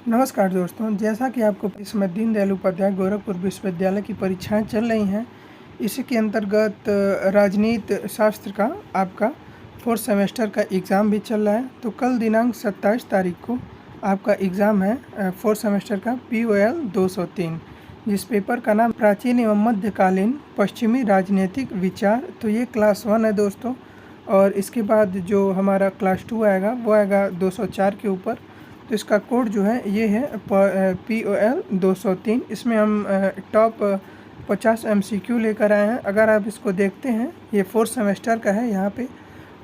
नमस्कार दोस्तों, जैसा कि आपको इसमें दीनदयाल उपाध्याय गोरखपुर विश्वविद्यालय की परीक्षाएं चल रही हैं। इसी के अंतर्गत राजनीति शास्त्र का आपका 4th सेमेस्टर का एग्ज़ाम भी चल रहा है। तो कल दिनांक 27 तारीख को आपका एग्ज़ाम है 4th सेमेस्टर का POL 203, जिस पेपर का नाम प्राचीन एवं मध्यकालीन पश्चिमी राजनीतिक विचार। तो ये क्लास 1 है दोस्तों, और इसके बाद जो हमारा क्लास 2 आएगा वो आएगा 204 के ऊपर। तो इसका कोड जो है ये है POL 203। इसमें हम टॉप 50 MCQ लेकर आए हैं। अगर आप इसको देखते हैं, ये 4th सेमेस्टर का है यहाँ पे,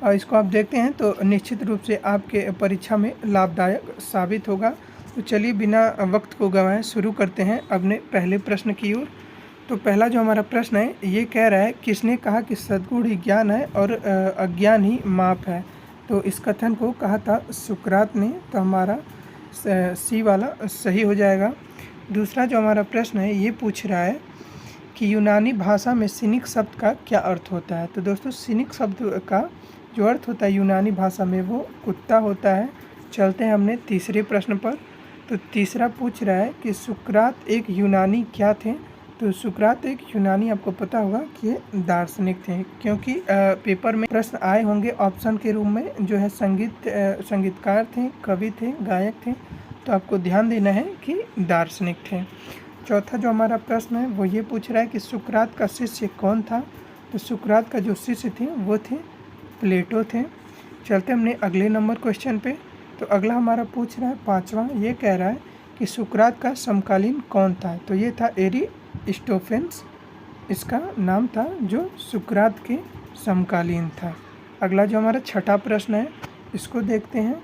और इसको आप देखते हैं तो निश्चित रूप से आपके परीक्षा में लाभदायक साबित होगा। तो चलिए बिना वक्त को गंवाए शुरू करते हैं अपने पहले प्रश्न की ओर। तो पहला जो हमारा प्रश्न है ये कह रहा है, किसने कहा कि सद्गुण ही ज्ञान है और अज्ञान ही माप है। तो इस कथन को कहा था सुकरात ने। तो हमारा सी वाला सही हो जाएगा। दूसरा जो हमारा प्रश्न है ये पूछ रहा है कि यूनानी भाषा में सिनिक शब्द का क्या अर्थ होता है। तो दोस्तों, सिनिक शब्द का जो अर्थ होता है यूनानी भाषा में वो कुत्ता होता है। चलते हैं हमने तीसरे प्रश्न पर। तो तीसरा पूछ रहा है कि सुकरात एक यूनानी क्या थे। तो सुकरात एक यूनानी, आपको पता होगा कि ये दार्शनिक थे, क्योंकि पेपर में प्रश्न आए होंगे ऑप्शन के रूप में, जो है संगीतकार थे, कवि थे, गायक थे। तो आपको ध्यान देना है कि दार्शनिक थे। चौथा जो हमारा प्रश्न है वो ये पूछ रहा है कि सुकरात का शिष्य कौन था। तो सुकरात का जो शिष्य थे वो थे प्लेटो थे। चलते हमने अगले नंबर क्वेश्चन पे। तो अगला हमारा पूछ रहा है पाँचवा, ये कह रहा है कि सुकरात का समकालीन कौन था। तो ये था एरिस्टोफेन्स, इसका नाम था, जो सुकरात के समकालीन था। अगला जो हमारा छठा प्रश्न है इसको देखते हैं।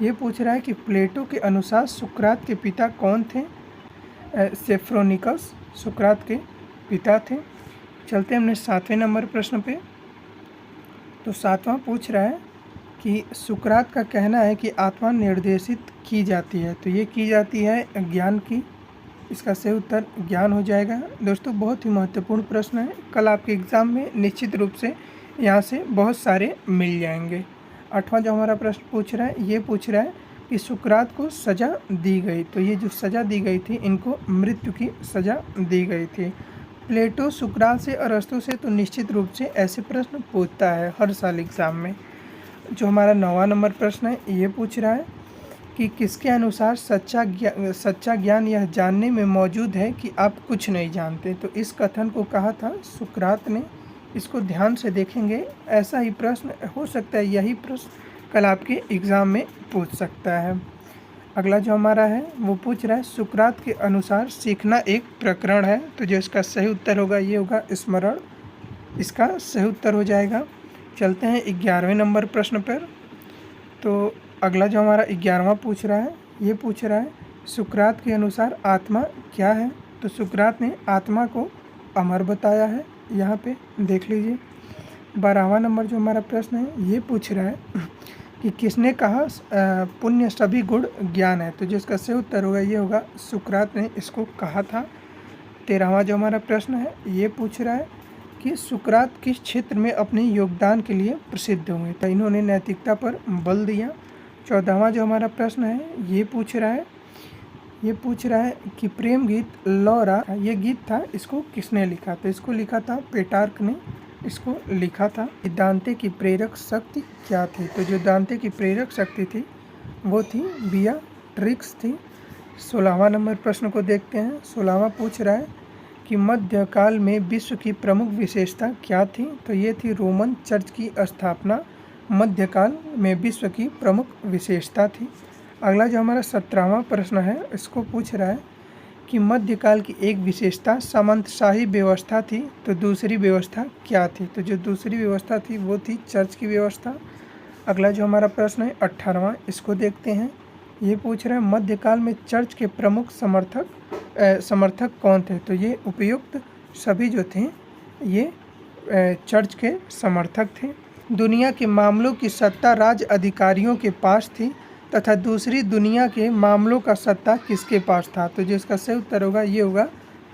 ये पूछ रहा है कि प्लेटो के अनुसार सुकरात के पिता कौन थे। सेफ्रोनिकस सुकरात के पिता थे। चलते हमने सातवें नंबर प्रश्न पे। तो सातवां पूछ रहा है कि सुकरात का कहना है कि आत्मा निर्देशित की जाती है। तो ये की जाती है ज्ञान की। इसका सही उत्तर ज्ञान हो जाएगा। दोस्तों, बहुत ही महत्वपूर्ण प्रश्न है, कल आपके एग्ज़ाम में निश्चित रूप से यहाँ से बहुत सारे मिल जाएंगे। आठवां जो हमारा प्रश्न पूछ रहा है ये पूछ रहा है कि सुकरात को सज़ा दी गई। तो ये जो सज़ा दी गई थी, इनको मृत्यु की सज़ा दी गई थी। प्लेटो, सुकरात से, अरस्तु से तो निश्चित रूप से ऐसे प्रश्न पूछता है हर साल एग्ज़ाम में। जो हमारा 9वां नंबर प्रश्न है ये पूछ रहा है कि किसके अनुसार सच्चा ज्ञान यह जानने में मौजूद है कि आप कुछ नहीं जानते। तो इस कथन को कहा था सुकरात ने। इसको ध्यान से देखेंगे, ऐसा ही प्रश्न हो सकता है, यही प्रश्न कल आपके एग्ज़ाम में पूछ सकता है। अगला जो हमारा है वो पूछ रहा है सुकरात के अनुसार सीखना एक प्रकरण है। तो जो इसका सही उत्तर होगा ये होगा स्मरण, इसका सही उत्तर हो जाएगा। चलते हैं 11वें नंबर प्रश्न पर। तो अगला जो हमारा 11वां पूछ रहा है ये पूछ रहा है सुकरात के अनुसार आत्मा क्या है। तो सुकरात ने आत्मा को अमर बताया है, यहाँ पे देख लीजिए। 12वां नंबर जो हमारा प्रश्न है ये पूछ रहा है कि किसने कहा पुण्य सभी गुण ज्ञान है। तो जिसका सही उत्तर होगा ये होगा सुकरात ने इसको कहा था। 13वां जो हमारा प्रश्न है ये पूछ रहा है कि सुकरात किस क्षेत्र में अपने योगदान के लिए प्रसिद्ध हुए। तो इन्होंने नैतिकता पर बल दिया। 14वां जो हमारा प्रश्न है ये पूछ रहा है कि प्रेम गीत लौरा, ये गीत था, इसको किसने लिखा। तो इसको लिखा था पेटार्क ने, इसको लिखा था। दांते की प्रेरक शक्ति क्या थी। तो जो दांते की प्रेरक शक्ति थी वो थी बियाट्रिक्स थी। 16वां नंबर प्रश्न को देखते हैं। 16वां पूछ रहा है कि मध्यकाल में विश्व की प्रमुख विशेषता क्या थी। तो ये थी रोमन चर्च की स्थापना मध्यकाल में विश्व की प्रमुख विशेषता थी। अगला जो हमारा 17वां प्रश्न है इसको पूछ रहा है कि मध्यकाल की एक विशेषता सामंतशाही व्यवस्था थी। तो दूसरी व्यवस्था क्या थी। तो जो दूसरी व्यवस्था थी वो थी चर्च की व्यवस्था। अगला जो हमारा प्रश्न है 18वां, इसको देखते हैं। ये पूछ रहा है मध्यकाल में चर्च के प्रमुख समर्थक कौन थे। तो ये उपयुक्त सभी जो थे ये चर्च के समर्थक थे। दुनिया के मामलों की सत्ता राज अधिकारियों के पास थी तथा दूसरी दुनिया के मामलों का सत्ता किसके पास था। तो जिसका सही उत्तर होगा ये होगा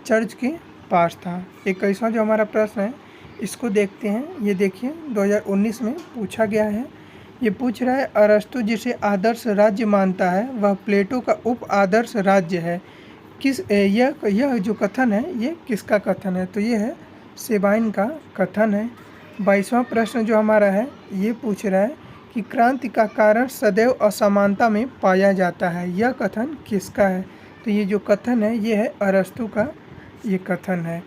चर्च के पास था। 21वां जो हमारा प्रश्न है इसको देखते हैं। ये देखिए 2019 में पूछा गया है ये पूछ रहा है अरस्तु जिसे आदर्श राज्य मानता है वह प्लेटो का उप आदर्श राज्य है। यह जो कथन है ये किसका कथन है? तो ये है सेबाइन का कथन है। 22वां प्रश्न जो हमारा है ये पूछ रहा है कि क्रांति का कारण सदैव असमानता में पाया जाता है, यह कथन किसका है? तो ये जो कथन है ये है अरस्तु का ये कथन है।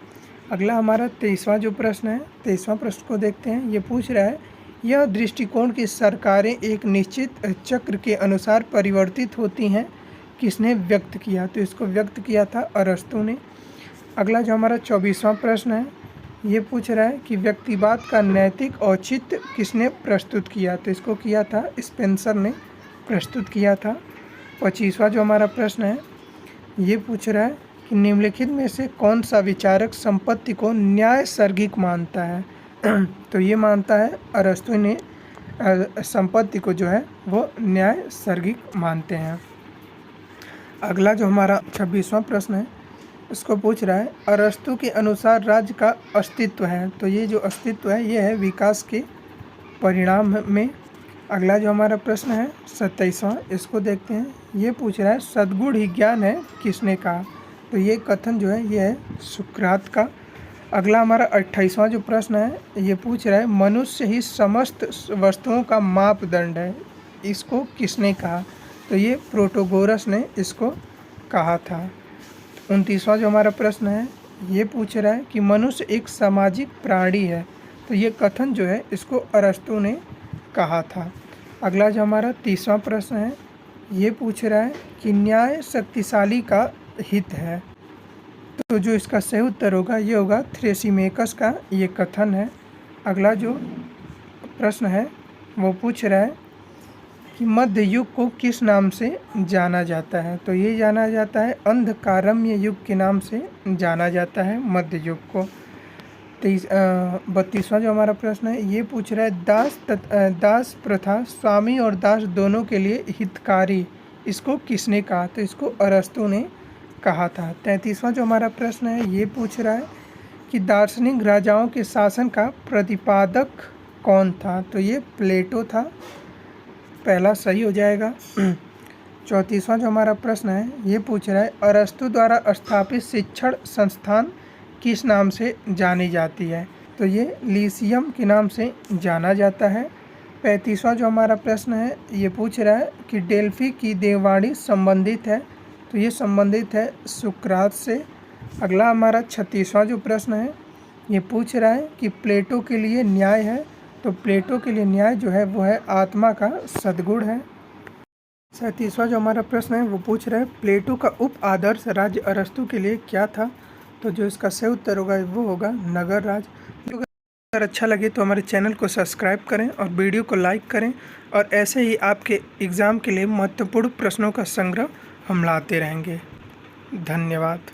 अगला हमारा 23वां जो प्रश्न है, 23वां प्रश्न को देखते हैं। ये पूछ रहा है यह दृष्टिकोण की सरकारें एक निश्चित चक्र के अनुसार परिवर्तित होती हैं, किसने व्यक्त किया? तो इसको व्यक्त किया था अरस्तु ने। अगला जो हमारा 24वां प्रश्न है ये पूछ रहा है कि व्यक्तिवाद का नैतिक औचित्य किसने प्रस्तुत किया? तो इसको किया था स्पेंसर ने प्रस्तुत किया था। 25वां जो हमारा प्रश्न है ये पूछ रहा है कि निम्नलिखित में से कौन सा विचारक संपत्ति को न्यायसर्गिक मानता है? तो ये मानता है अरस्तु ने संपत्ति को जो है वो न्यायसर्गिक मानते हैं। अगला जो हमारा 26वां प्रश्न है इसको पूछ रहा है अरस्तु के अनुसार राज्य का अस्तित्व है। तो ये जो अस्तित्व है ये है विकास के परिणाम में। अगला जो हमारा प्रश्न है 27वां, इसको देखते हैं। ये पूछ रहा है सद्गुण ही ज्ञान है, किसने कहा? तो ये कथन जो है ये है सुकरात का। अगला हमारा 28वां जो प्रश्न है ये पूछ रहा है मनुष्य ही समस्त वस्तुओं का मापदंड है, इसको किसने कहा? तो ये प्रोटोगोरस ने इसको कहा था। 29वां जो हमारा प्रश्न है ये पूछ रहा है कि मनुष्य एक सामाजिक प्राणी है। तो ये कथन जो है इसको अरस्तु ने कहा था। अगला जो हमारा 30वां प्रश्न है ये पूछ रहा है कि न्याय शक्तिशाली का हित है। तो जो इसका सही उत्तर होगा ये होगा थ्रेसिमेकस का ये कथन है। अगला जो प्रश्न है वो पूछ रहा है कि मध्य युग को किस नाम से जाना जाता है? तो ये जाना जाता है अंधकारम्य युग के नाम से जाना जाता है मध्य युग को। 32वां जो हमारा प्रश्न है ये पूछ रहा है दास प्रथा स्वामी और दास दोनों के लिए हितकारी, इसको किसने कहा? तो इसको अरस्तु ने कहा था। 33वां जो हमारा प्रश्न है ये पूछ रहा है कि दार्शनिक राजाओं के शासन का प्रतिपादक कौन था? तो ये प्लेटो था, पहला सही हो जाएगा। 34वां जो हमारा प्रश्न है ये पूछ रहा है अरस्तु द्वारा स्थापित शिक्षण संस्थान किस नाम से जानी जाती है? तो ये लीसियम के नाम से जाना जाता है। 35वां जो हमारा प्रश्न है ये पूछ रहा है कि डेल्फी की देववाणी संबंधित है। तो ये संबंधित है सुकरात से। अगला हमारा 36वां जो प्रश्न है ये पूछ रहा है कि प्लेटो के लिए न्याय है। तो प्लेटो के लिए न्याय जो है वो है आत्मा का सद्गुण है। 37वां जो हमारा प्रश्न है वो पूछ रहा है प्लेटो का उप आदर्श राज्य अरस्तु के लिए क्या था? तो जो इसका सही उत्तर होगा वो होगा नगर राज। अगर अच्छा लगे तो हमारे चैनल को सब्सक्राइब करें और वीडियो को लाइक करें, और ऐसे ही आपके एग्ज़ाम के लिए महत्वपूर्ण प्रश्नों का संग्रह हम लाते रहेंगे। धन्यवाद।